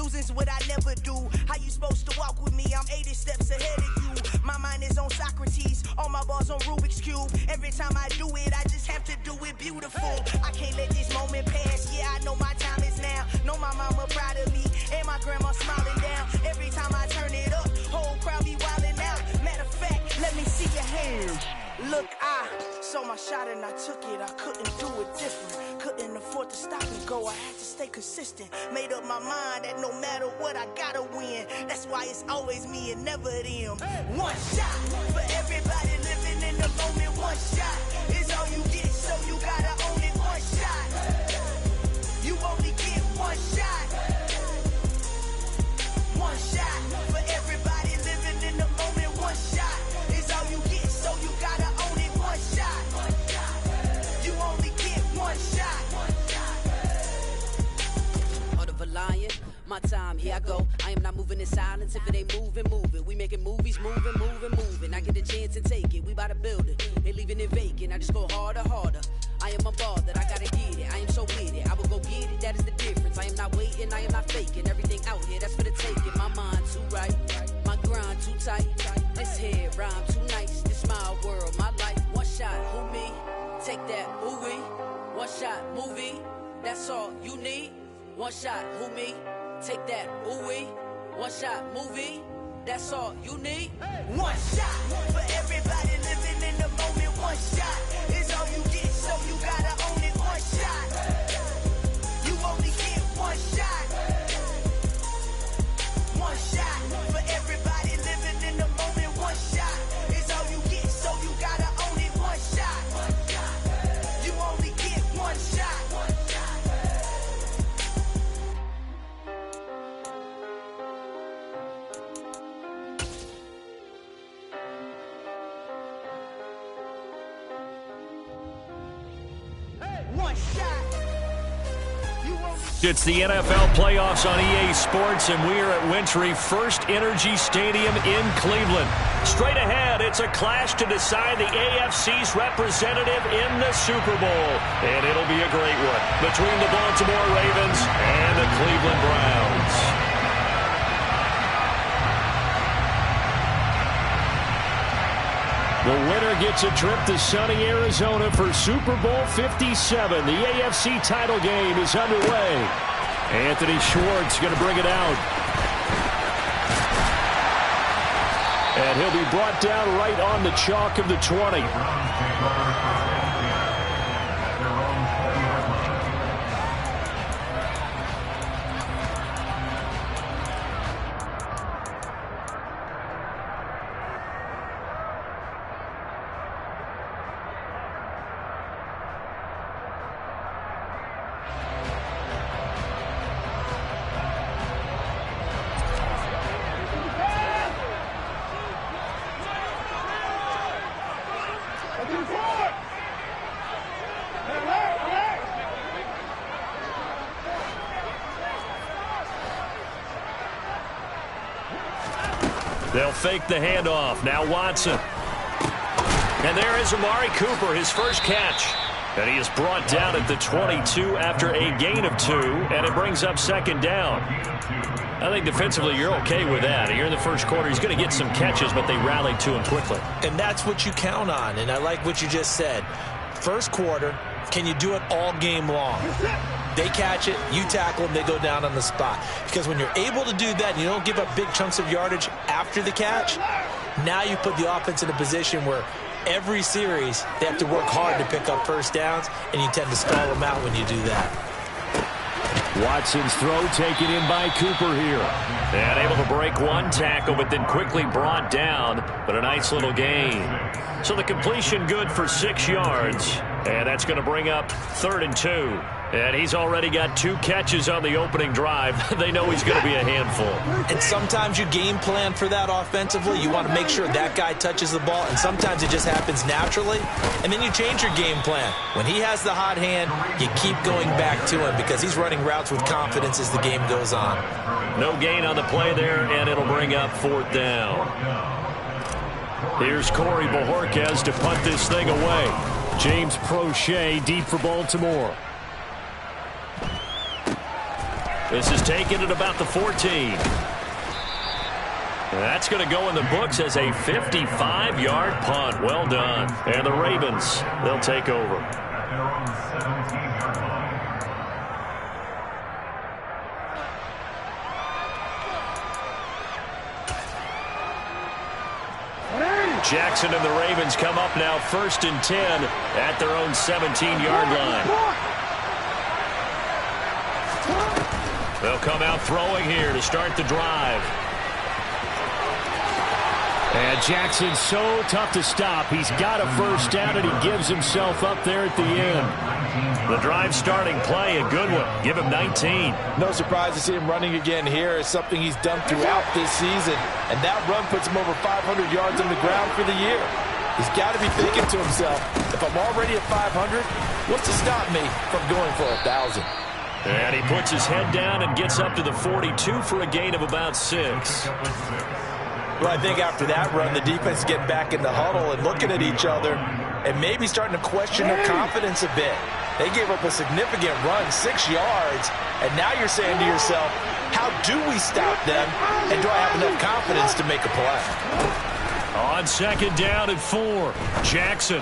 Losing's what I never do. How you supposed to walk with me? I'm 80 steps ahead of you. My mind is on Socrates, all my bars on Rubik's Cube. Every time I do it, I just have to do it beautiful. I can't let this moment pass. Yeah, I know my time is now. Know my mama proud of me, and my grandma smiling down. Every time I turn it up, whole crowd be wildin' out. Matter of fact, let me see your hands. Look, I saw my shot and I took it. I couldn't do it different. Couldn't afford to stop and go. I had to stay consistent. Made up my mind that no matter what, I gotta win. That's why it's always me and never them. One shot for everybody living in the moment. One shot is all you get, so you gotta own it. One shot. You only get one shot. One shot for everybody living in the moment. One shot is all you get, so you gotta own it. One shot. You only get one shot. Heart of a lion, my time, here I go. I am not moving in silence. If it ain't moving, move it. We making movies, moving. I get a chance and take it. We bout to build it. Ain't leaving it vacant. I just go harder. I am a ball that I gotta get it. I am so with it. I will go get it. That is the difference. I am not waiting. I am not faking. Everything out here, that's for the taking. My mind too right. My grind too tight. This head rhyme too nice. This my world, my life. One shot, who me? Take that, ooh-wee. One shot, movie. That's all you need. One shot, who me? Take that, ooh-wee. One shot, movie. That's all you need. One shot for everybody living in the moment. One shot is all you get, so you gotta own it. One shot. You only get one shot. One shot for everybody living in the moment. One shot is all you get, so you gotta own it. One shot. You only get one shot. It's the NFL playoffs on EA Sports, and we are at Wintry First Energy Stadium in Cleveland. Straight ahead, it's a clash to decide the AFC's representative in the Super Bowl. And it'll be a great one between the Baltimore Ravens and the Cleveland Browns. The winner gets a trip to sunny Arizona for Super Bowl 57. The AFC title game is underway. Anthony Schwartz going to bring it out. And he'll be brought down right on the chalk of the 20. They'll fake the handoff. Now Watson. And there is Amari Cooper, his first catch. And he is brought down at the 22 after a gain of 2, and it brings up second down. I think defensively you're okay with that. Here in the first quarter, he's going to get some catches, but they rallied to him quickly. And that's what you count on, and I like what you just said. First quarter, can you do it all game long? They catch it, you tackle them, they go down on the spot. Because when you're able to do that and you don't give up big chunks of yardage after the catch, now you put the offense in a position where every series they have to work hard to pick up first downs, and you tend to stall them out when you do that. Watson's throw taken in by Cooper here. And able to break one tackle, but then quickly brought down. But a nice little gain. So the completion good for 6 yards. And that's going to bring up 3rd and 2. And he's already got 2 catches on the opening drive. They know he's going to be a handful. And sometimes you game plan for that offensively. You want to make sure that guy touches the ball. And sometimes it just happens naturally. And then you change your game plan. When he has the hot hand, you keep going back to him because he's running routes with confidence as the game goes on. No gain on the play there, and it'll bring up 4th down. Here's Corey Bojorquez to punt this thing away. James Prochet deep for Baltimore. This is taken at about the 14. That's going to go in the books as a 55-yard punt. Well done. And the Ravens, they'll take over. Jackson and the Ravens come up now 1st and 10 at their own 17-yard line. They'll come out throwing here to start the drive. And Jackson's so tough to stop. He's got a first down, and he gives himself up there at the end. The drive starting play, a good one. Give him 19. No surprise to see him running again here. It's something he's done throughout this season. And that run puts him over 500 yards on the ground for the year. He's got to be thinking to himself, if I'm already at 500, what's to stop me from going for 1,000? And he puts his head down and gets up to the 42 for a gain of about 6. Well, I think after that run, the defense is getting back in the huddle and looking at each other and maybe starting to question their confidence a bit. They gave up a significant run, 6 yards, and now you're saying to yourself, how do we stop them, and do I have enough confidence to make a play? On 2nd down and 4, Jackson.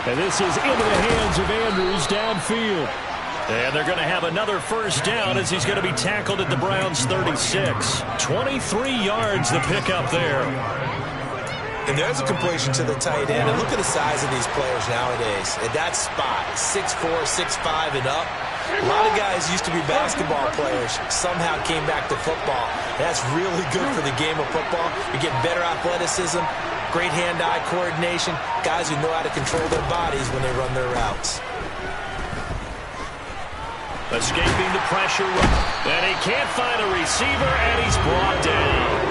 And this is into the hands of Andrews downfield. And they're going to have another first down as he's going to be tackled at the Browns' 36. 23 yards the pickup there. And there's a completion to the tight end. And look at the size of these players nowadays. At that spot, 6'4", 6'5", and up. A lot of guys used to be basketball players, somehow came back to football. That's really good for the game of football. You get better athleticism, great hand-eye coordination, guys who know how to control their bodies when they run their routes. Escaping the pressure, and he can't find a receiver, and he's brought down.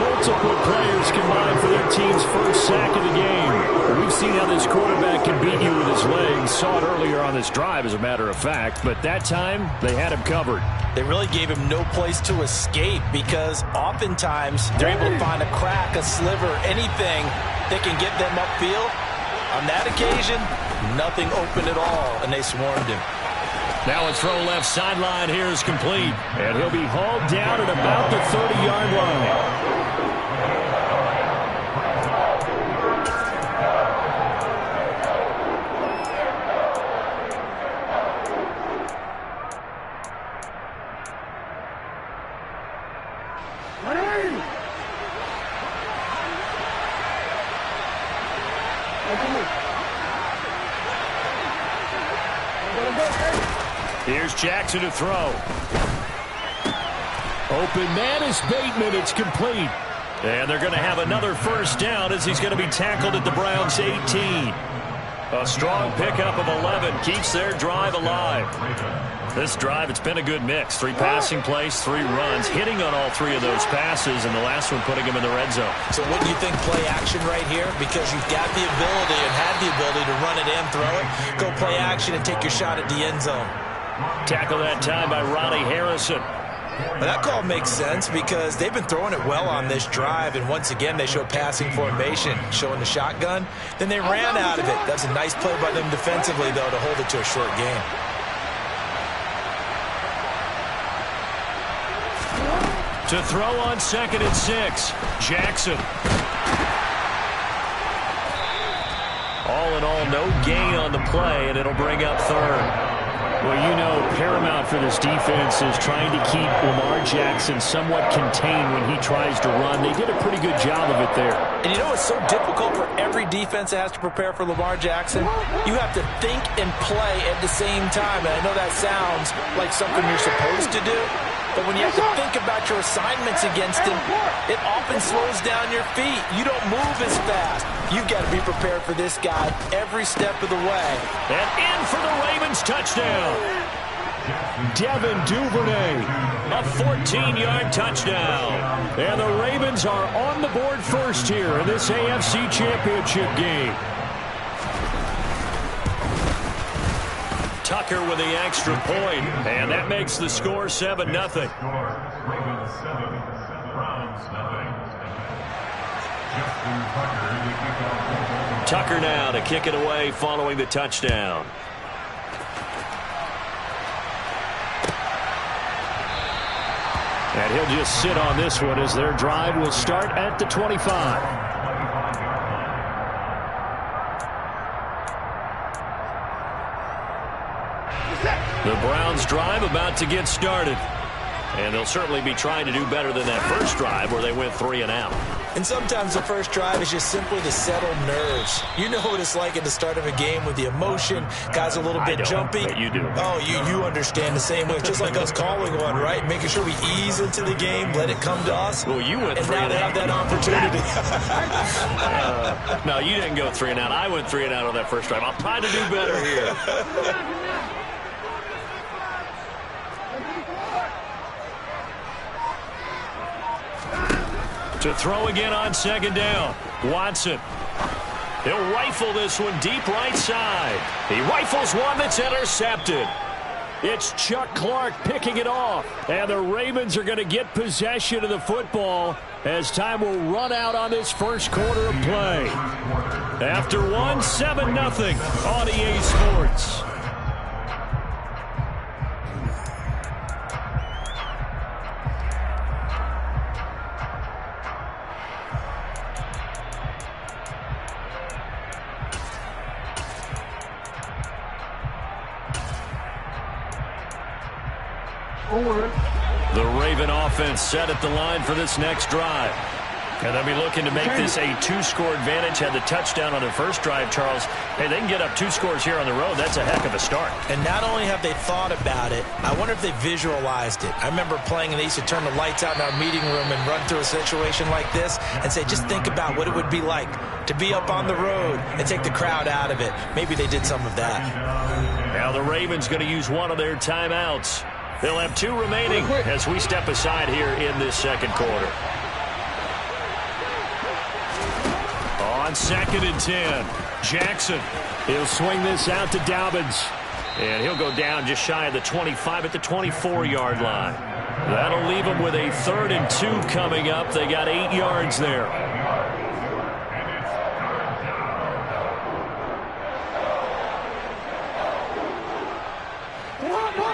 Multiple players combined for their team's first sack of the game. We've seen how this quarterback can beat you with his legs. Saw it earlier on this drive, as a matter of fact, but that time they had him covered. They really gave him no place to escape because oftentimes they're able to find a crack, a sliver, anything that can get them upfield. On that occasion, nothing open at all, and they swarmed him. Now a throw left sideline here is complete. And he'll be hauled down at about the 30-yard line. Here's Jackson to throw. Open man is Bateman. It's complete. And they're going to have another first down as he's going to be tackled at the Browns' 18. A strong pickup of 11 keeps their drive alive. This drive, it's been a good mix. 3 passing plays, 3 runs, hitting on all 3 of those passes, and the last one putting him in the red zone. So wouldn't you think play action right here? Because you've got the ability and had the ability to run it and throw it. Go play action and take your shot at the end zone. Tackle that time by Ronnie Harrison. Well, that call makes sense because they've been throwing it well on this drive, and once again they show passing formation, showing the shotgun. Then they ran out of it. That's a nice play by them defensively, though, to hold it to a short game. To throw on 2nd and 6, Jackson. All in all, no gain on the play, and it'll bring up 3rd. Well, you know, paramount for this defense is trying to keep Lamar Jackson somewhat contained when he tries to run. They did a pretty good job of it there. And you know it's so difficult for every defense that has to prepare for Lamar Jackson? You have to think and play at the same time. And I know that sounds like something you're supposed to do, but when you have to think about your assignments against him, it often slows down your feet. You don't move as fast. You've got to be prepared for this guy every step of the way. And in for the Ravens touchdown. Devin Duvernay. A 14-yard touchdown. And the Ravens are on the board first here in this AFC Championship game. Tucker with the extra point, and that makes the score 7-0. Tucker now to kick it away following the touchdown. And he'll just sit on this one as their drive will start at the 25. The Browns drive about to get started. And they'll certainly be trying to do better than that first drive where they went 3 and out. And sometimes the first drive is just simply to settle nerves. You know what it's like at the start of a game with the emotion. Guys are a little bit jumpy. But you do. Oh, you understand the same way. It's just like us calling one, right? Making sure we ease into the game, let it come to us. Well, you went 3 and now and they out. have that opportunity. No, you didn't go 3 and out. I went 3 and out on that first drive. I'll try to do better here. To throw again on second down. Watson. He'll rifle this one deep right side. He rifles one that's intercepted. It's Chuck Clark picking it off. And the Ravens are going to get possession of the football as time will run out on this first quarter of play. After 7-0 on EA Sports. The Raven offense set at the line for this next drive. And they'll be looking to make this a 2-score advantage. Had the touchdown on their first drive, Charles. Hey, they can get up 2 scores here on the road. That's a heck of a start. And not only have they thought about it, I wonder if they visualized it. I remember playing and they used to turn the lights out in our meeting room and run through a situation like this and say, just think about what it would be like to be up on the road and take the crowd out of it. Maybe they did some of that. Now the Ravens going to use one of their timeouts. They'll have 2 remaining as we step aside here in this second quarter. On 2nd and 10, Jackson. He'll swing this out to Dobbins. And he'll go down just shy of the 25 at the 24-yard line. That'll leave them with a 3rd and 2 coming up. They got 8 yards there.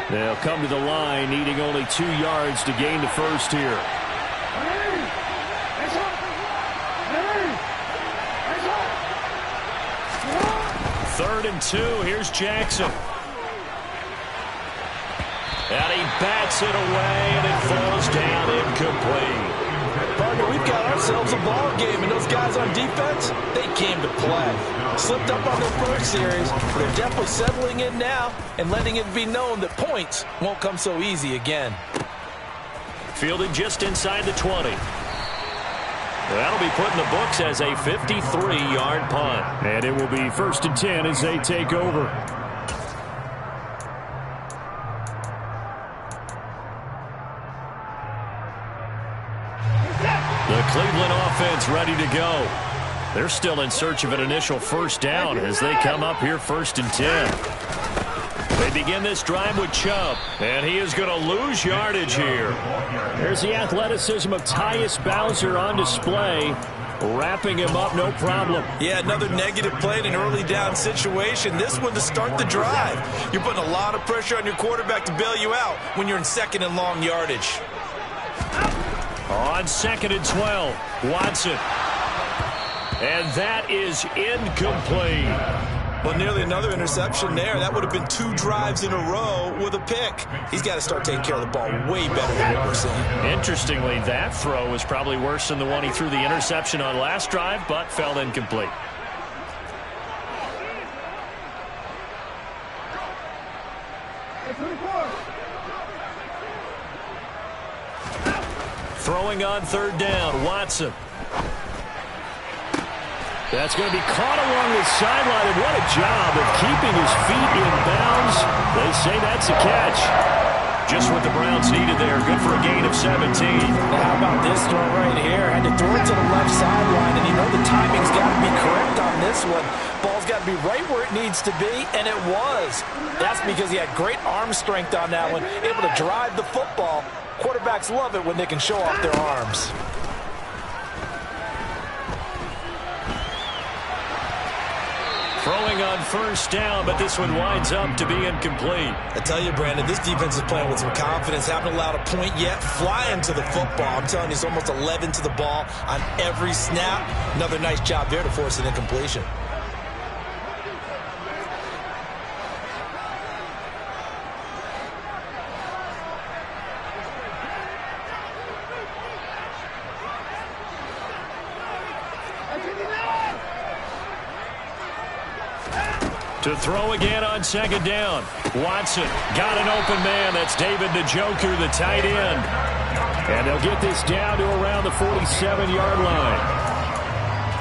They'll come to the line, needing only 2 yards to gain the first here. 3rd and 2. Here's Jackson. And he bats it away, and it falls down incomplete. Partner, we've got ourselves a ball game, and those guys on defense, they came to play. Slipped up on their first series. They're definitely settling in now and letting it be known that points won't come so easy again. Fielded just inside the 20. That'll be put in the books as a 53-yard punt. And it will be 1st and 10 as they take over. The Cleveland offense ready to go. They're still in search of an initial first down as they come up here 1st and 10. They begin this drive with Chubb, and he is going to lose yardage here. There's the athleticism of Tyus Bowser on display, wrapping him up no problem. Yeah, another negative play in an early down situation. This one to start the drive. You're putting a lot of pressure on your quarterback to bail you out when you're in 2nd and long yardage. On 2nd and 12, Watson. And that is incomplete. Well, nearly another interception there. That would have been 2 drives in a row with a pick. He's got to start taking care of the ball way better than what we're seeing. Interestingly, that throw was probably worse than the one he threw the interception on last drive, but fell incomplete. Throwing on 3rd down, Watson. That's going to be caught along the sideline, and what a job of keeping his feet in bounds. They say that's a catch. Just what the Browns needed there. Good for a gain of 17. Now, how about this throw right here? Had to throw it to the left sideline, and you know the timing's got to be correct on this one. Ball's got to be right where it needs to be, and it was. That's because he had great arm strength on that one, able to drive the football. Quarterbacks love it when they can show off their arms. Throwing on first down, but this one winds up to be incomplete. I tell you, Brandon, this defense is playing with some confidence. Haven't allowed a point yet. Flying to the football. I'm telling you, it's almost 11 to the ball on every snap. Another nice job there to force an incompletion. To throw again on second down. Watson got an open man. That's David Njoku, the tight end. And they'll get this down to around the 47-yard line.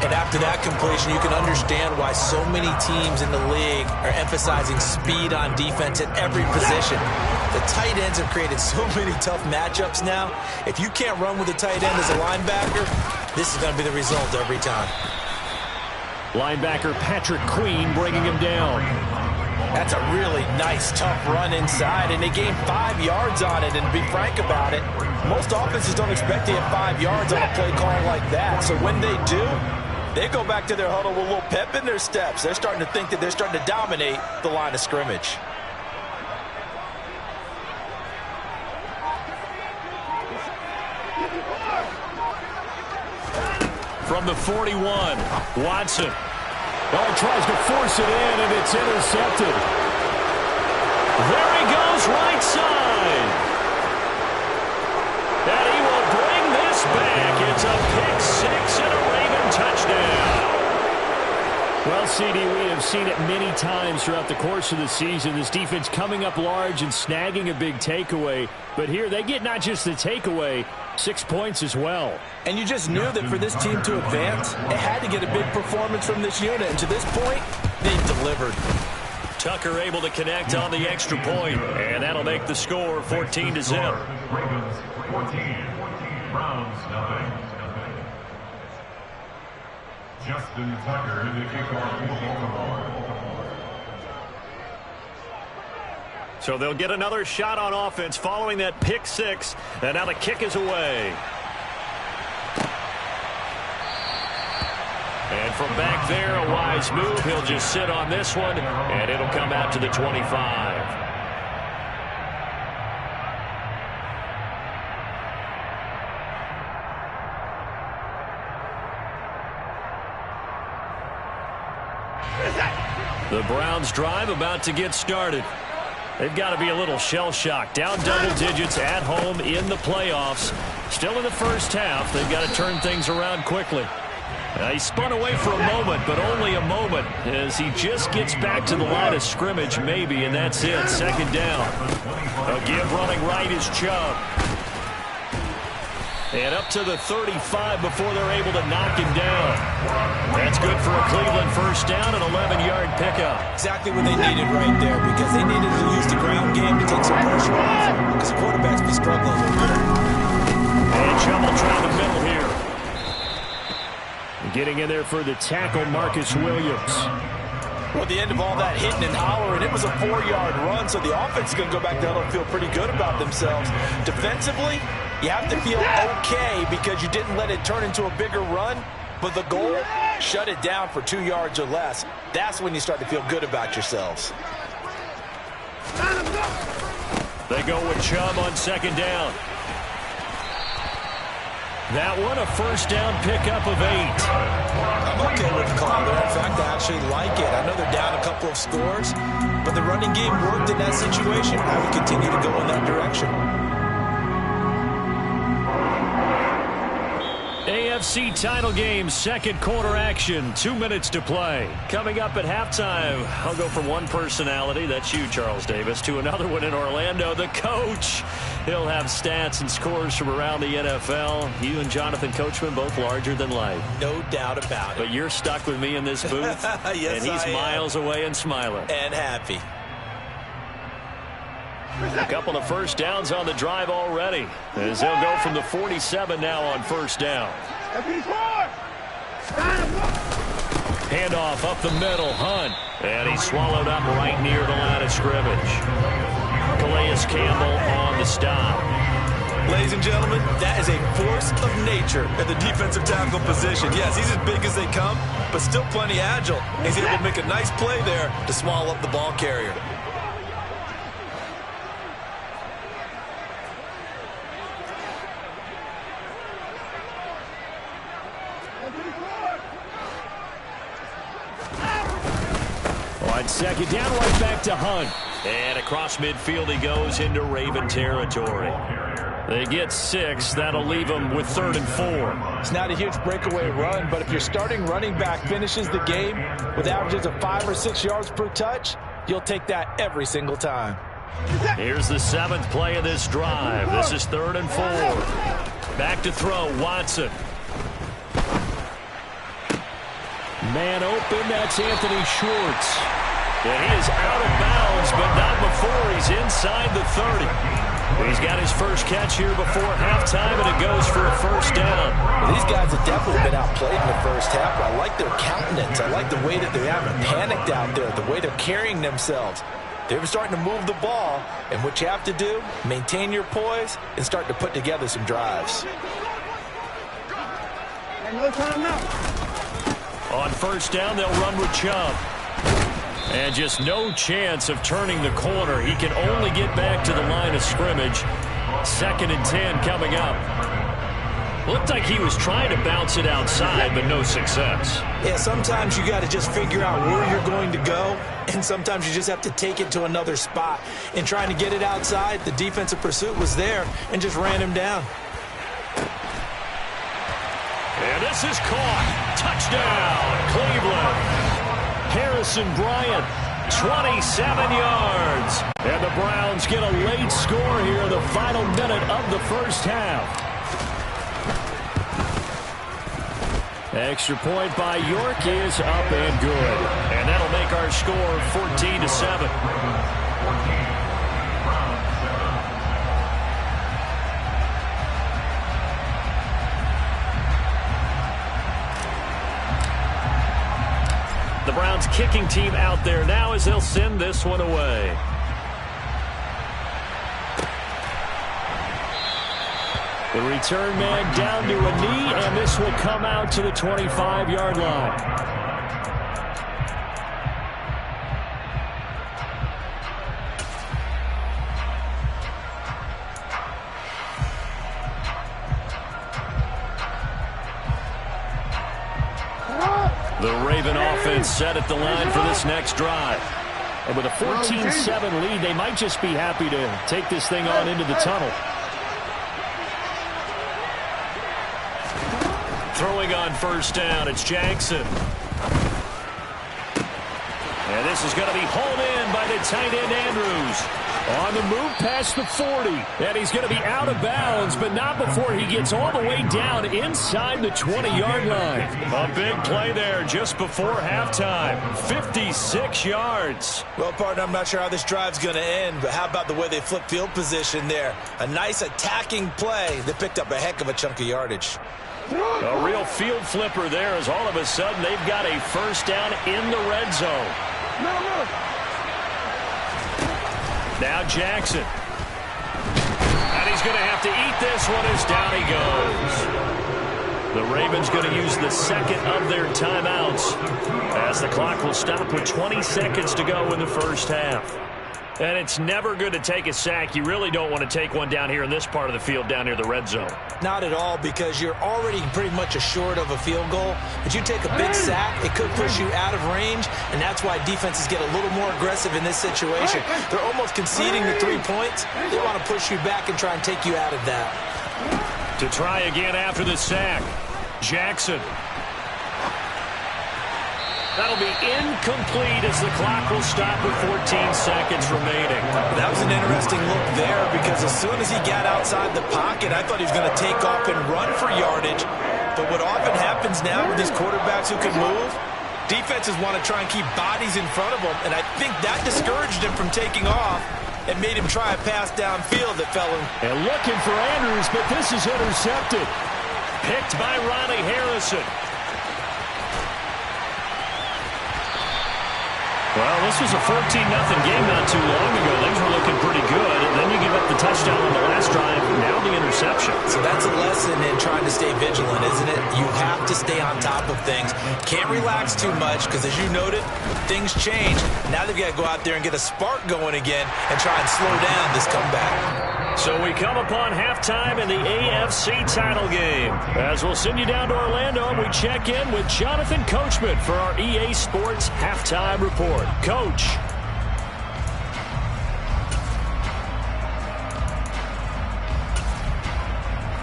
And after that completion, you can understand why so many teams in the league are emphasizing speed on defense at every position. The tight ends have created so many tough matchups now. If you can't run with a tight end as a linebacker, this is going to be the result every time. Linebacker Patrick Queen bringing him down. That's a really nice, tough run inside, and they gained 5 yards on it. And to be frank about it, most offenses don't expect to get 5 yards on a play call like that. So when they do, they go back to their huddle with a little pep in their steps. They're starting to think that they're starting to dominate the line of scrimmage. From the 41, Watson. Oh, tries to force it in, and it's intercepted. There he goes, right side. And he will bring this back. It's a pick-6 and a Raven touchdown. Well, CD, we have seen it many times throughout the course of the season. This defense coming up large and snagging a big takeaway. But here, they get not just the takeaway, 6 points as well. And you just knew that for this team to advance, it had to get a big performance from this unit. And to this point, they've delivered. Tucker able to connect on the extra point, and that'll make the score 14-0. Ravens 14, Browns nothing. Justin Tucker, the kickoff for Baltimore. So they'll get another shot on offense following that pick-6, and now the kick is away. And from back there, a wise move. He'll just sit on this one, and it'll come out to the 25. The Browns drive about to get started. They've got to be a little shell-shocked. Down double digits at home in the playoffs. Still in the first half. They've got to turn things around quickly. He spun away for a moment, but only a moment, as he just gets back to the line of scrimmage, maybe, and that's it. Second down. A give running right is Chubb. And up to the 35 before they're able to knock him down. That's good for a Cleveland first down, an 11-yard pickup. Exactly what they needed right there, because they needed to use the ground game to take some pressure off, because the quarterback's been struggling a little bit. And Chubb will try the middle here. Getting in there for the tackle, Marcus Williams. Well, at the end of all that hitting and hollering, it was a 4-yard run, so the offense is going to go back down and feel pretty good about themselves. Defensively, you have to feel okay because you didn't let it turn into a bigger run, but the goal, shut it down for 2 yards or less. That's when you start to feel good about yourselves. They go with Chubb on second down. That one, a first down pickup of 8. I'm okay with the call there. In fact, I actually like it. I know they're down a couple of scores, but the running game worked in that situation. I would continue to go in that direction. AFC title game, second quarter action, 2 minutes to play. Coming up at halftime, I'll go from one personality, that's you, Charles Davis, to another one in Orlando, the coach. He'll have stats and scores from around the NFL. You and Jonathan Coachman, both larger than life. No doubt about it. But you're stuck with me in this booth, yes, and he's miles away and smiling. And happy. A couple of first downs on the drive already, as they'll go from the 47 now on first down. Handoff up the middle, Hunt, and he's swallowed up right near the line of scrimmage. Calais Campbell on the stop. Ladies and gentlemen, that is a force of nature at the defensive tackle position. Yes, he's as big as they come, but still plenty agile. He's able to make a nice play there to swallow up the ball carrier. On second down, right back to Hunt. And across midfield he goes into Raven territory. They get 6. That'll leave them with 3rd and 4. It's not a huge breakaway run, but if your starting running back finishes the game with averages of 5 or 6 yards per touch, you'll take that every single time. Here's the 7th play of this drive. This is 3rd and 4. Back to throw, Watson. Man open, that's Anthony Schwartz. And he is out of bounds, but not before he's inside the 30. He's got his first catch here before halftime, and it goes for a 1st down. Well, these guys have definitely been outplayed in the first half. I like their countenance. I like the way that they haven't panicked out there, the way they're carrying themselves. They're starting to move the ball, and what you have to do, maintain your poise and start to put together some drives. No time now. On 1st down, they'll run with Chubb. And just no chance of turning the corner. He can only get back to the line of scrimmage. 2nd and 10 coming up. Looked like he was trying to bounce it outside, but no success. Yeah, sometimes you got to just figure out where you're going to go, and sometimes you just have to take it to another spot. In trying to get it outside, the defensive pursuit was there and just ran him down. And this is caught. Touchdown, Cleveland. Harrison Bryant, 27 yards. And the Browns get a late score here in the final minute of the first half. Extra point by York is up and good. And that'll make our score 14-7. The Browns kicking team out there now as they'll send this one away. The return man down to a knee, and this will come out to the 25-yard line. The Raven offense set at the line for this next drive. And with a 14-7 lead, they might just be happy to take this thing on into the tunnel. Throwing on 1st down, it's Jackson. And this is going to be hauled in by the tight end Andrews. On the move past the 40. And he's going to be out of bounds, but not before he gets all the way down inside the 20-yard line. A big play there just before halftime. 56 yards. Well, partner, I'm not sure how this drive's going to end, but how about the way they flip field position there? A nice attacking play that picked up a heck of a chunk of yardage. A real field flipper there as all of a sudden they've got a 1st down in the red zone. Now Jackson. And he's going to have to eat this one as down he goes. The Ravens going to use the 2nd of their timeouts as the clock will stop with 20 seconds to go in the first half. And it's never good to take a sack. You really don't want to take one down here in this part of the field down near the red zone. Not at all, because you're already pretty much assured of a field goal. But you take a big sack, it could push you out of range, and that's why defenses get a little more aggressive in this situation. They're almost conceding the 3 points. They want to push you back and try and take you out of that. To try again after the sack, Jackson. That'll be incomplete as the clock will stop with 14 seconds remaining. That was an interesting look there, because as soon as he got outside the pocket, I thought he was going to take off and run for yardage. But what often happens now with these quarterbacks who can move, defenses want to try and keep bodies in front of them, and I think that discouraged him from taking off and made him try a pass downfield that fell in. And looking for Andrews, but this is intercepted. Picked by Ronnie Harrison. Well, this was a 14-0 game not too long ago. Things were looking pretty good, and then you give up the touchdown on the last drive, now the interception. So that's a lesson in trying to stay vigilant, isn't it? You have to stay on top of things. Can't relax too much because, as you noted, things change. Now they've got to go out there and get a spark going again and try and slow down this comeback. So we come upon halftime in the AFC title game. As we'll send you down to Orlando, and we check in with Jonathan Coachman for our EA Sports Halftime Report. Coach.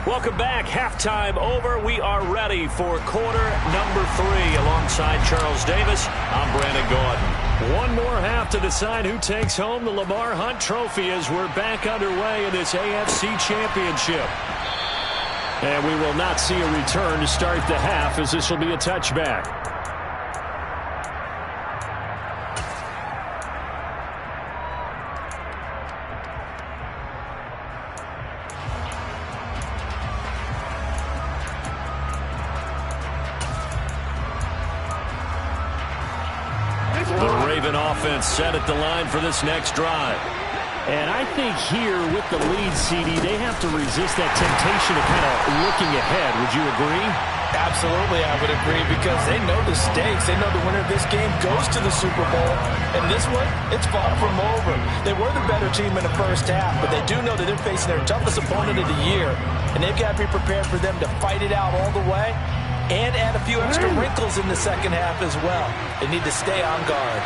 Welcome back. Halftime over. We are ready for quarter number 3. Alongside Charles Davis, I'm Brandon Gaudin. One more half to decide who takes home the Lamar Hunt Trophy as we're back underway in this AFC Championship. And we will not see a return to start the half, as this will be a touchback. Offense set at the line for this next drive. And I think here with the lead, CD, they have to resist that temptation of kind of looking ahead. Would you agree? Absolutely, I would agree, because they know the stakes. They know the winner of this game goes to the Super Bowl. And this one, it's far from over. They were the better team in the first half, but they do know that they're facing their toughest opponent of the year. And they've got to be prepared for them to fight it out all the way and add a few extra wrinkles in the second half as well. They need to stay on guard.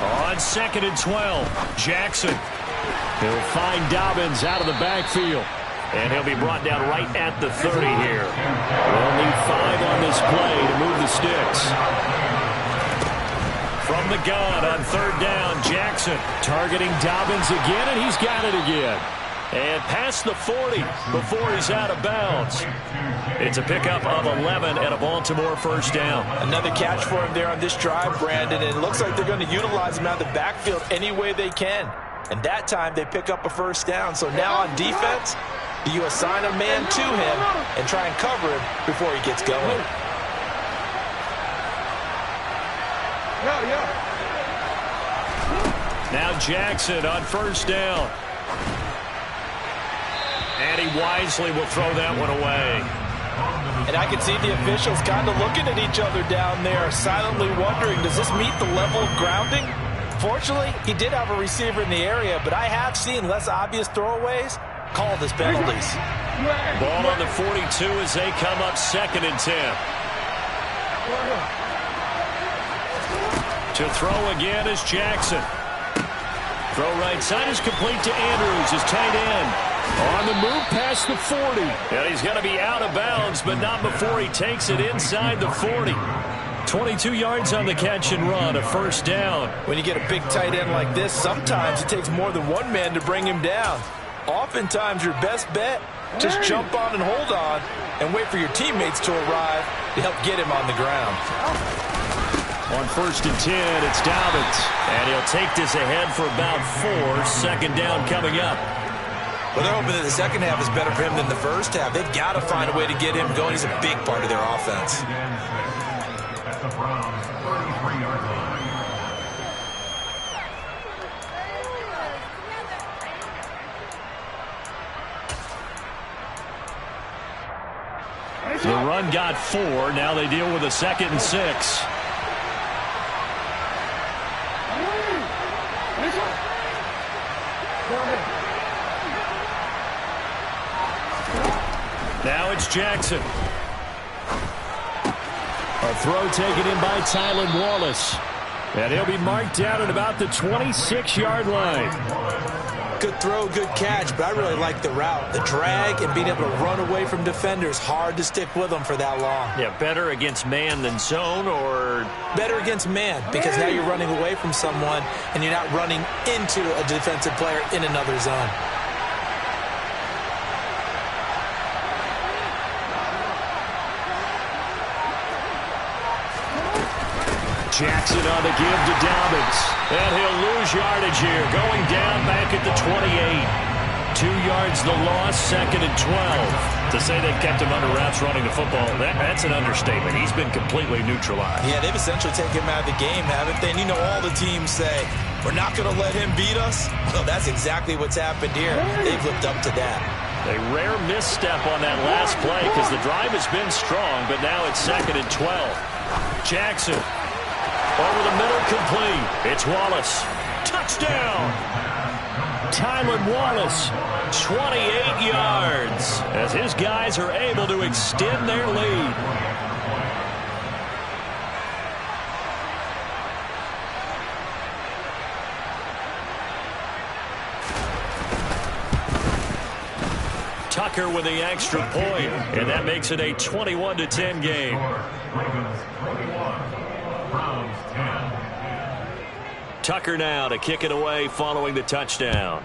On 2nd and 12, Jackson. He'll find Dobbins out of the backfield. And he'll be brought down right at the 30 here. They'll need 5 on this play to move the sticks. From the gun on 3rd down, Jackson targeting Dobbins again, and he's got it again. And past the 40 before he's out of bounds. It's a pickup of 11 and a Baltimore first down. Another catch for him there on this drive, Brandon. And it looks like they're going to utilize him out of the backfield any way they can. And that time they pick up a first down. So now on defense, you assign a man to him and try and cover him before he gets going. Now Jackson on first down. And he wisely will throw that one away. And I can see the officials kind of looking at each other down there, silently wondering, does this meet the level of grounding? Fortunately, he did have a receiver in the area, but I have seen less obvious throwaways called as penalties. Ball on the 42 as they come up 2nd and 10. To throw again is Jackson. Throw right side is complete to Andrews, his tight end. On the move past the 40. And he's going to be out of bounds, but not before he takes it inside the 40. 22 yards on the catch and run, a first down. When you get a big tight end like this, sometimes it takes more than one man to bring him down. Oftentimes, your best bet, just jump on and hold on and wait for your teammates to arrive to help get him on the ground. On 1st and 10, it's Dobbins. And he'll take this ahead for about 4. Second down coming up. Well, they're hoping that the second half is better for him than the first half. They've got to find a way to get him going. He's a big part of their offense. At the Browns' 33-yard line. The run got 4. Now they deal with a 2nd and 6. Now it's Jackson. A throw taken in by Tylan Wallace. And he'll be marked down at about the 26-yard line. Good throw, good catch, but I really like the route. The drag and being able to run away from defenders, hard to stick with them for that long. Yeah, better against man than zone, or? Better against man, because now you're running away from someone and you're not running into a defensive player in another zone. Jackson on the give to Dobbins. And he'll lose yardage here, going down back at the 28. 2 yards the loss, 2nd and 12. To say they've kept him under wraps running the football, that's an understatement. He's been completely neutralized. Yeah, they've essentially taken him out of the game, haven't they? And you know all the teams say, we're not going to let him beat us. Well, that's exactly what's happened here. They've lived up to that. A rare misstep on that last play because the drive has been strong, but now it's 2nd and 12. Jackson over the middle, complete. It's Wallace. Touchdown! Tylan Wallace, 28 yards, as his guys are able to extend their lead. Tucker with the extra point, and that makes it a 21-10 game. Ravens 21, Browns 10. Tucker now to kick it away following the touchdown.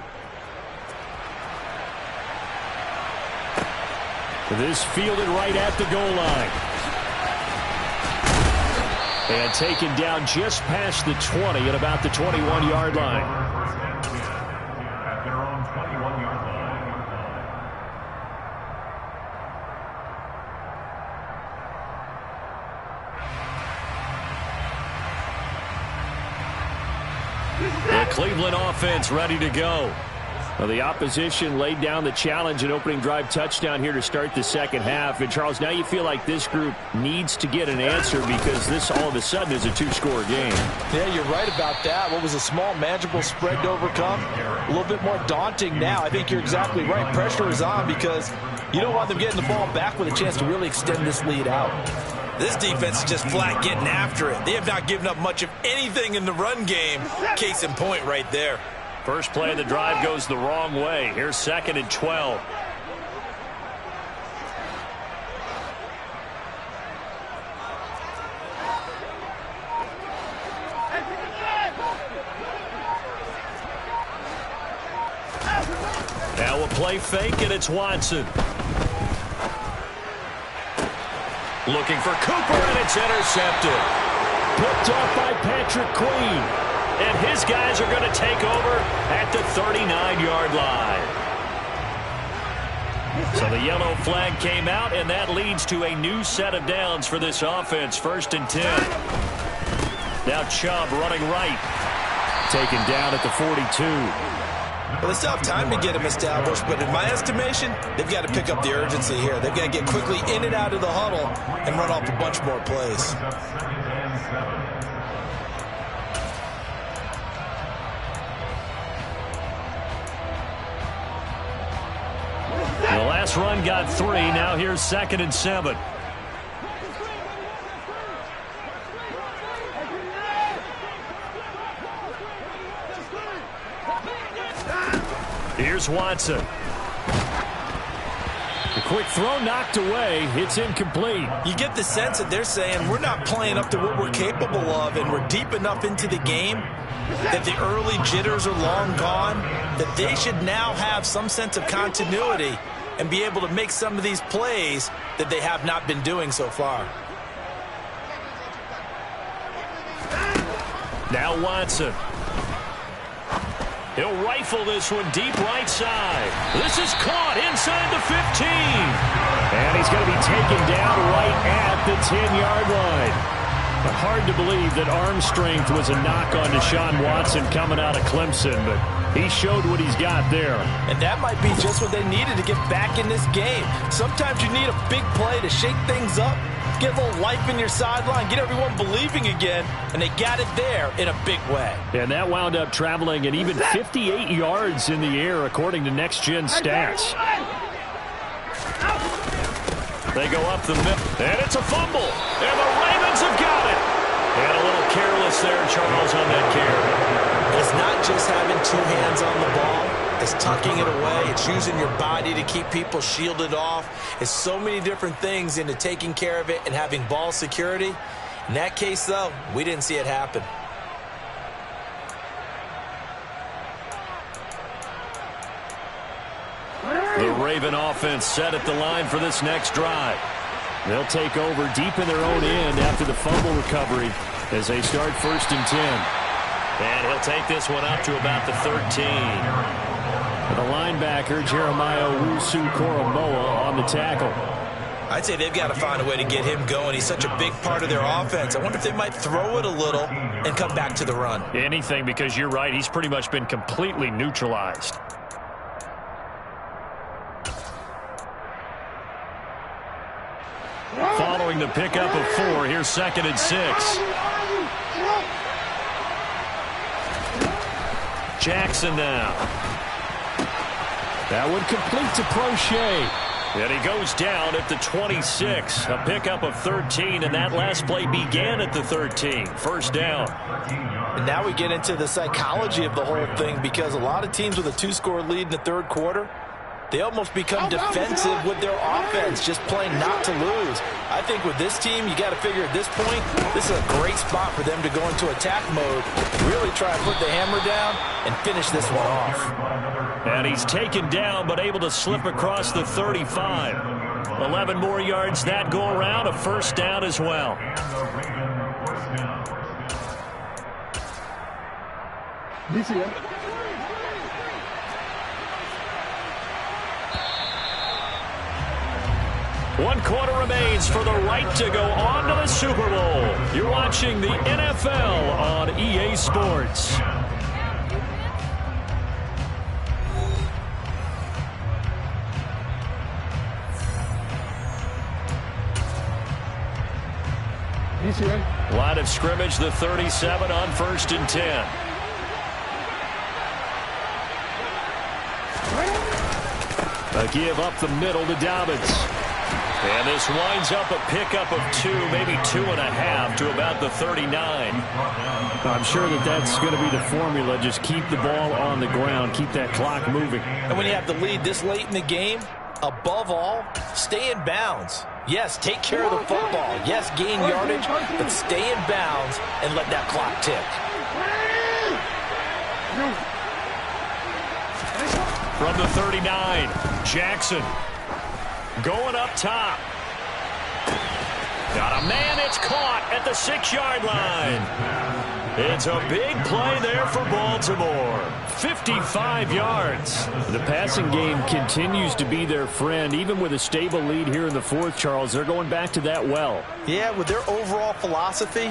This fielded right at the goal line. And taken down just past the 20 at about the 21-yard line. At their own 21-yard line. The Cleveland offense ready to go. Well, the opposition laid down the challenge and opening drive touchdown here to start the second half. And, Charles, now you feel like this group needs to get an answer because this all of a sudden is a two-score game. Yeah, you're right about that. What was a small, manageable spread to overcome? A little bit more daunting now. I think you're exactly right. Pressure is on because you don't want them getting the ball back with a chance to really extend this lead out. This defense is just flat getting after it. They have not given up much of anything in the run game. Case in point right there. First play of the drive goes the wrong way. Here's 2nd and 12. Now a play fake, and it's Watson. Looking for Cooper, and it's intercepted. Picked off by Patrick Queen. And his guys are going to take over at the 39-yard line. So the yellow flag came out, and that leads to a new set of downs for this offense. 1st and 10. Now Chubb running right. Taken down at the 42. Well, they still have time to get him established, but in my estimation, they've got to pick up the urgency here. They've got to get quickly in and out of the huddle and run off a bunch more plays. The last run got 3. Now here's 2nd and 7. Here's Watson. The quick throw knocked away. It's incomplete. You get the sense that they're saying we're not playing up to what we're capable of, and we're deep enough into the game that the early jitters are long gone, that they should now have some sense of continuity and be able to make some of these plays that they have not been doing so far. Now Watson. He'll rifle this one deep right side. This is caught inside the 15. And he's going to be taken down right at the 10-yard line. But hard to believe that arm strength was a knock on Deshaun Watson coming out of Clemson, but he showed what he's got there. And that might be just what they needed to get back in this game. Sometimes you need a big play to shake things up, get a little life in your sideline, get everyone believing again, and they got it there in a big way. And that wound up traveling an even 58 yards in the air, according to Next Gen Stats. They go up the middle, and it's a fumble. And the Ravens have got it. And a little careless there, Charles, on that carry. It's not just having two hands on the ball. It's tucking it away. It's using your body to keep people shielded off. It's so many different things into taking care of it and having ball security. In that case, though, we didn't see it happen. The Raven offense set at the line for this next drive. They'll take over deep in their own end after the fumble recovery as they start 1st and 10. And he'll take this one up to about the 13. The linebacker, Jeremiah Owusu-Koramoah, on the tackle. I'd say they've got to find a way to get him going. He's such a big part of their offense. I wonder if they might throw it a little and come back to the run. Anything, because you're right. He's pretty much been completely neutralized. Following the pickup of 4, here's 2nd and 6. Jackson now. That would complete to Prochet. And he goes down at the 26. A pickup of 13, and that last play began at the 13. First down. And now we get into the psychology of the whole thing, because a lot of teams with a 2-score lead in the third quarter, they almost become defensive with their offense, just playing not to lose. I think with this team, you got to figure at this point, this is a great spot for them to go into attack mode, really try and put the hammer down and finish this one off. And he's taken down, but able to slip across the 35. 11 more yards that go around, a first down as well. One quarter remains for the right to go on to the Super Bowl. You're watching the NFL on EA Sports. Line of scrimmage, the 37 on 1st and 10. A give up the middle to Dobbins. And this winds up a pickup of 2, maybe 2.5 to about the 39. I'm sure that's going to be the formula. Just keep the ball on the ground. Keep that clock moving. And when you have the lead this late in the game, above all, stay in bounds. Yes, take care of the football. Yes, gain yardage, but stay in bounds and let that clock tick. From the 39, Jackson going up top. Got a man, it's caught at the 6-yard line. It's a big play there for Baltimore. 55 yards. The passing game continues to be their friend. Even with a stable lead here in the 4th, Charles, they're going back to that well. Yeah, with their overall philosophy,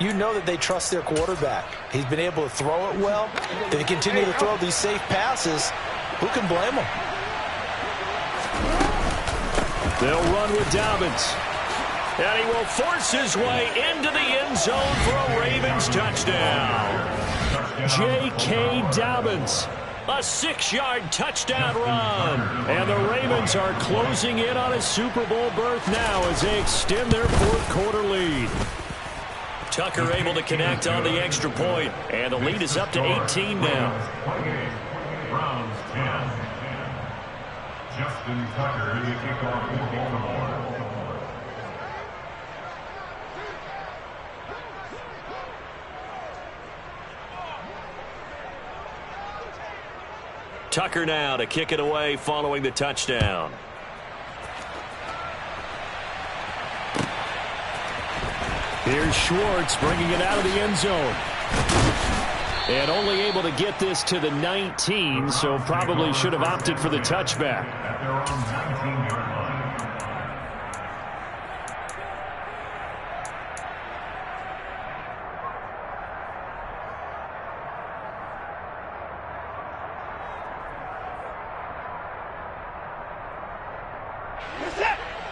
you know that they trust their quarterback. He's been able to throw it well. They continue to throw these safe passes. Who can blame them? They'll run with Dobbins. And he will force his way into the end zone for a Ravens touchdown. J.K. Dobbins, a 6-yard touchdown run. And the Ravens are closing in on a Super Bowl berth now as they extend their 4th quarter lead. Tucker able to connect on the extra point, and the lead is up to 18 now. Browns 10. Justin Tucker, the kickoff for Baltimore. Tucker now to kick it away following the touchdown. Here's Schwartz bringing it out of the end zone. And only able to get this to the 19, so probably should have opted for the touchback. At their own 19-yard line.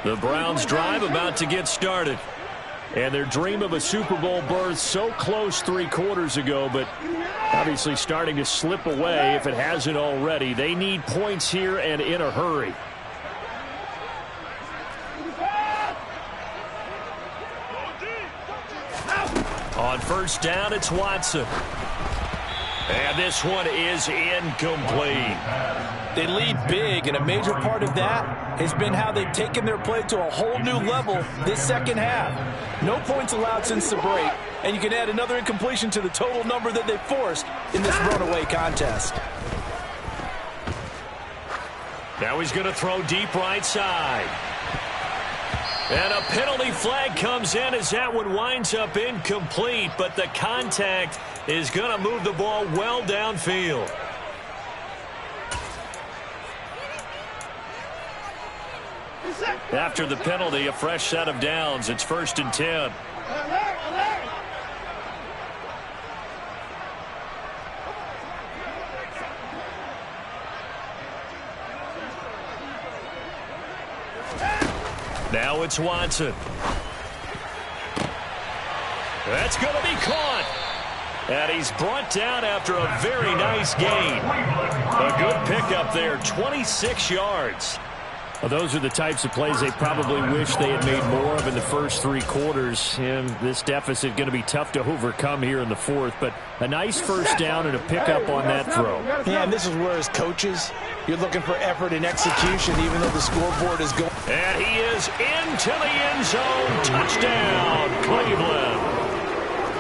The Browns' drive about to get started. And their dream of a Super Bowl berth so close 3 quarters ago, but obviously starting to slip away if it hasn't already. They need points here and in a hurry. On first down, it's Watson. And this one is incomplete. They lead big, and a major part of that has been how they've taken their play to a whole new level this second half. No points allowed since the break, and you can add another incompletion to the total number that they forced in this runaway contest. Now he's going to throw deep right side. And a penalty flag comes in as that one winds up incomplete, but the contact is going to move the ball well downfield. After the penalty, a fresh set of downs. It's 1st and 10. Now it's Watson. That's going to be caught. And he's brought down after a very nice gain. A good pickup there, 26 yards. Well, those are the types of plays they probably wish they had made more of in the first 3 quarters. And this deficit going to be tough to overcome here in the 4th. But a nice first down and a pickup on that throw. Yeah, and this is where as coaches, you're looking for effort and execution even though the scoreboard is going. And he is into the end zone. Touchdown, Cleveland.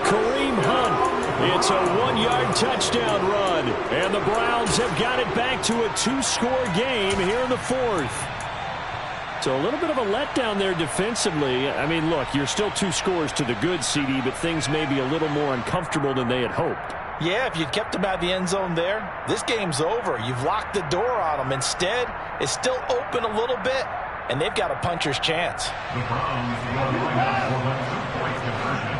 Kareem Hunt. It's a 1-yard touchdown run. And the Browns have got it back to a 2-score game here in the 4th. So a little bit of a letdown there defensively. I mean, look, you're still 2 scores to the good, CD, but things may be a little more uncomfortable than they had hoped. Yeah, if you'd kept them out of the end zone there, this game's over. You've locked the door on them. Instead, it's still open a little bit, and they've got a puncher's chance. The Browns won the two-point conversion.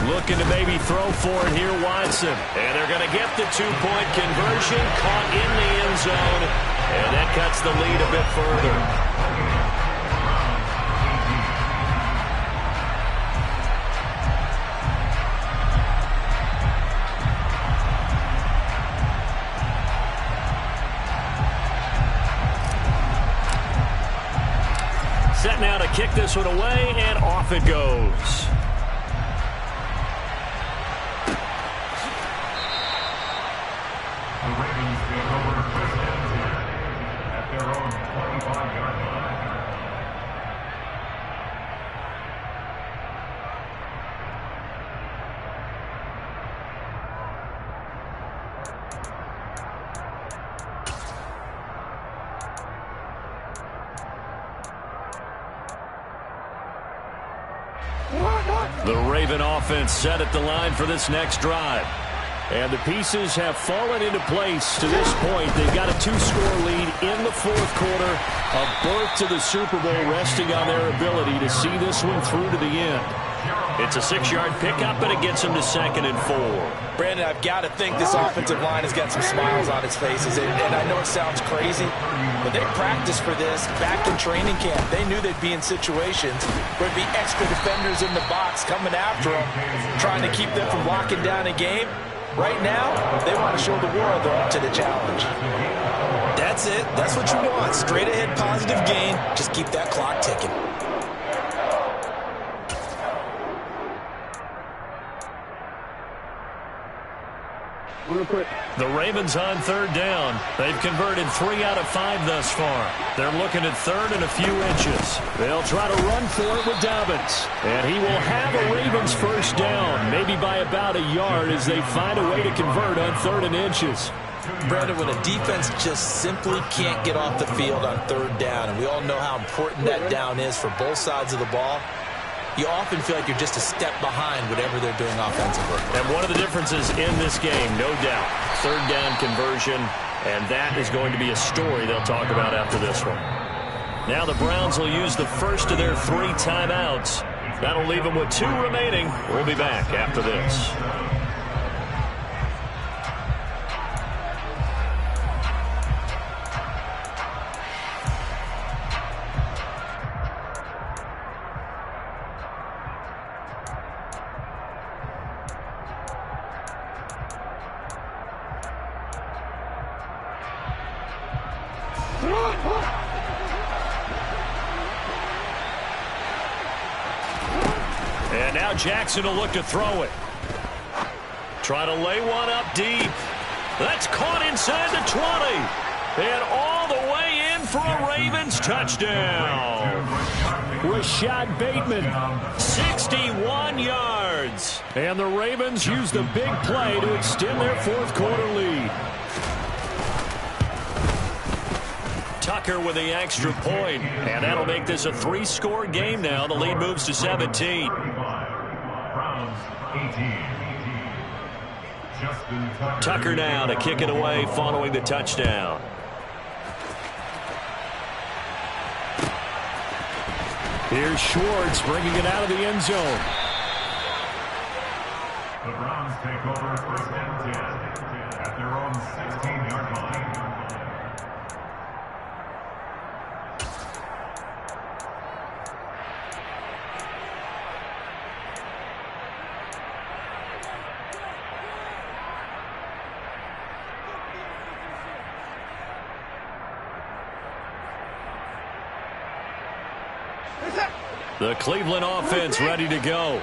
Looking to maybe throw for it here, Watson. And they're going to get the 2-point conversion, caught in the end zone. And that cuts the lead a bit further. Set now to kick this one away, and off it goes. The Ravens get over first down here at their own 25-yard line. The Raven offense set at the line for this next drive. And the pieces have fallen into place to this point. They've got a 2-score lead in the 4th quarter. A berth to the Super Bowl resting on their ability to see this one through to the end. It's a 6-yard pickup, but it gets them to 2nd and 4. Brandon, I've got to think this offensive line has got some smiles on its faces. And I know it sounds crazy, but they practiced for this back in training camp. They knew they'd be in situations where there'd be extra defenders in the box coming after them, trying to keep them from locking down a game. Right now, they want to show the world they're up to the challenge. That's it. That's what you want. Straight ahead positive gain. Just keep that clock ticking. The Ravens on 3rd down. They've converted 3 out of 5 thus far. They're looking at 3rd and a few inches. They'll try to run for it with Dobbins. And he will have a Ravens first down, maybe by about a yard as they find a way to convert on 3rd and inches. Brandon, when a defense just simply can't get off the field on 3rd down, and we all know how important that down is for both sides of the ball, you often feel like you're just a step behind whatever they're doing offensively. And one of the differences in this game, no doubt, 3rd down conversion, and that is going to be a story they'll talk about after this one. Now the Browns will use the first of their 3 timeouts. That'll leave them with 2 remaining. We'll be back after this. And now Jackson will look to throw it. Try to lay one up deep. That's caught inside the 20. And all the way in for a Ravens touchdown. Rashad Bateman, 61 yards. And the Ravens use the big play to extend their 4th quarter lead. Tucker with the extra point, and that'll make this a 3-score game now. The lead moves to 17. Browns Tucker now to kick it away following the touchdown. Here's Schwartz bringing it out of the end zone. The Browns take over 1st and 10 at their own 16-yard line. The Cleveland offense ready to go.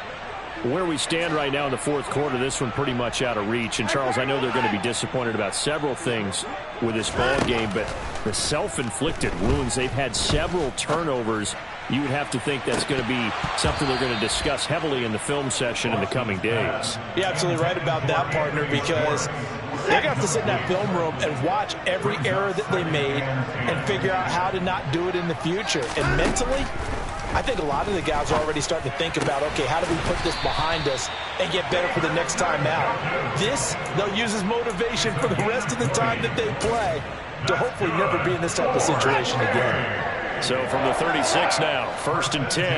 Where we stand right now in the fourth quarter, this one pretty much out of reach. And, Charles, I know they're going to be disappointed about several things with this ball game, but the self-inflicted wounds, they've had several turnovers. You would have to think that's going to be something they're going to discuss heavily in the film session in the coming days. You're absolutely right about that, partner, because they're going to have to sit in that film room and watch every error that they made and figure out how to not do it in the future. And mentally, I think a lot of the guys are already starting to think about, okay, how do we put this behind us and get better for the next time out? This, they'll use as motivation for the rest of the time that they play to hopefully never be in this type of situation again. So from the 36 now, 1st and 10.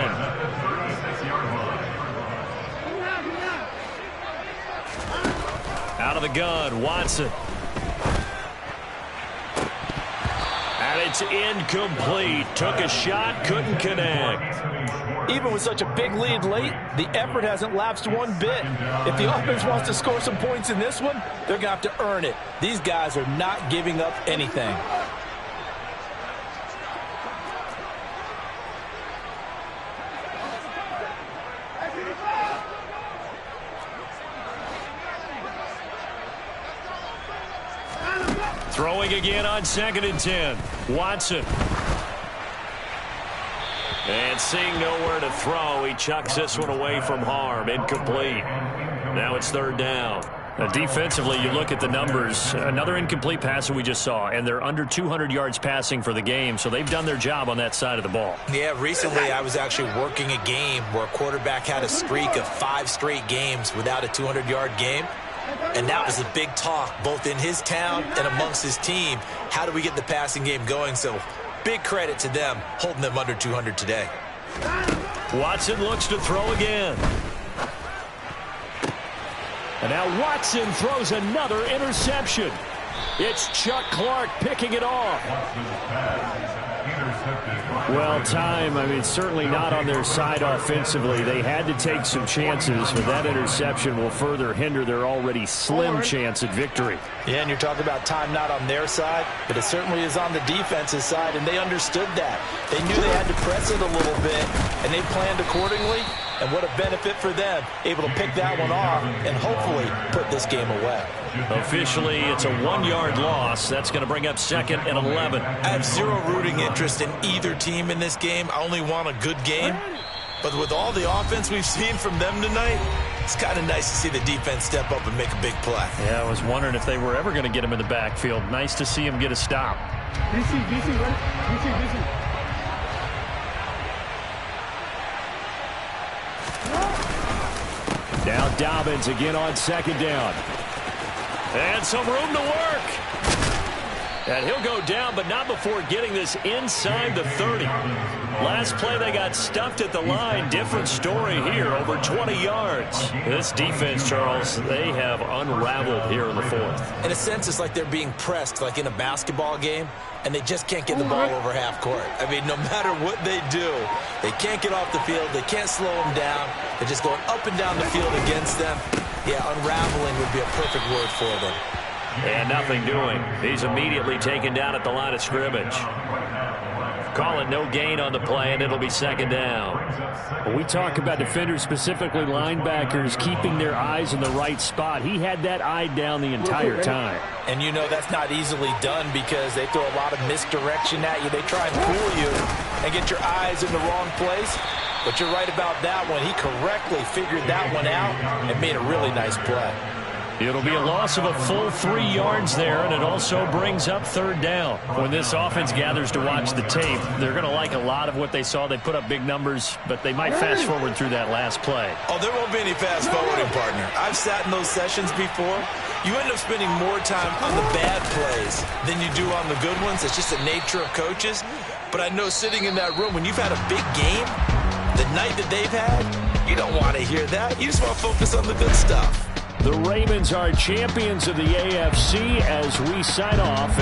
Out of the gun, Watson. And it's incomplete. Took a shot, couldn't connect. Even with such a big lead late, the effort hasn't lapsed one bit. If the offense wants to score some points in this one, they're going to have to earn it. These guys are not giving up anything. Throwing again on 2nd and 10. Watson. And seeing nowhere to throw, he chucks this one away from harm. Incomplete. Now it's 3rd down. Now, defensively, you look at the numbers. Another incomplete pass that we just saw, and they're under 200 yards passing for the game, so they've done their job on that side of the ball. Yeah, recently I was actually working a game where a quarterback had a streak of 5 straight games without a 200-yard game. And that was a big talk, both in his town and amongst his team. How do we get the passing game going? So big credit to them, holding them under 200 today. Watson looks to throw again. And now Watson throws another interception. It's Chuck Clark picking it off. Well, time, I mean, certainly not on their side offensively. They had to take some chances, but that interception will further hinder their already slim chance at victory. Yeah, and you're talking about time not on their side, but it certainly is on the defense's side, and they understood that. They knew they had to press it a little bit, and they planned accordingly, and what a benefit for them, able to pick that one off and hopefully put this game away. Officially, it's a 1-yard loss. That's going to bring up 2nd and 11. I have zero rooting interest in either team in this game. I only want a good game. But with all the offense we've seen from them tonight, it's kind of nice to see the defense step up and make a big play. Yeah, I was wondering if they were ever going to get him in the backfield. Nice to see him get a stop. Now Dobbins again on 2nd down. And some room to work. And he'll go down, but not before getting this inside the 30. Last play, they got stuffed at the line. Different story here, over 20 yards. This defense, Charles, they have unraveled here in the 4th. In a sense, it's like they're being pressed, like in a basketball game, and they just can't get the ball over half court. I mean, no matter what they do, they can't get off the field. They can't slow them down. They're just going up and down the field against them. Yeah, unraveling would be a perfect word for them. And nothing doing. He's immediately taken down at the line of scrimmage. Call it no gain on the play, and it'll be 2nd down. When we talk about defenders, specifically linebackers, keeping their eyes in the right spot, he had that eye down the entire time. And you know that's not easily done because they throw a lot of misdirection at you. They try and fool you and get your eyes in the wrong place. But you're right about that one. He correctly figured that one out and made a really nice play. It'll be a loss of a full 3 yards there, and it also brings up third down. When this offense gathers to watch the tape, they're going to like a lot of what they saw. They put up big numbers, but they might fast forward through that last play. Oh, there won't be any fast forwarding, partner. I've sat in those sessions before. You end up spending more time on the bad plays than you do on the good ones. It's just the nature of coaches. But I know sitting in that room, when you've had a big game, the night that they've had, you don't want to hear that. You just want to focus on the good stuff. The Ravens are champions of the AFC as we sign off.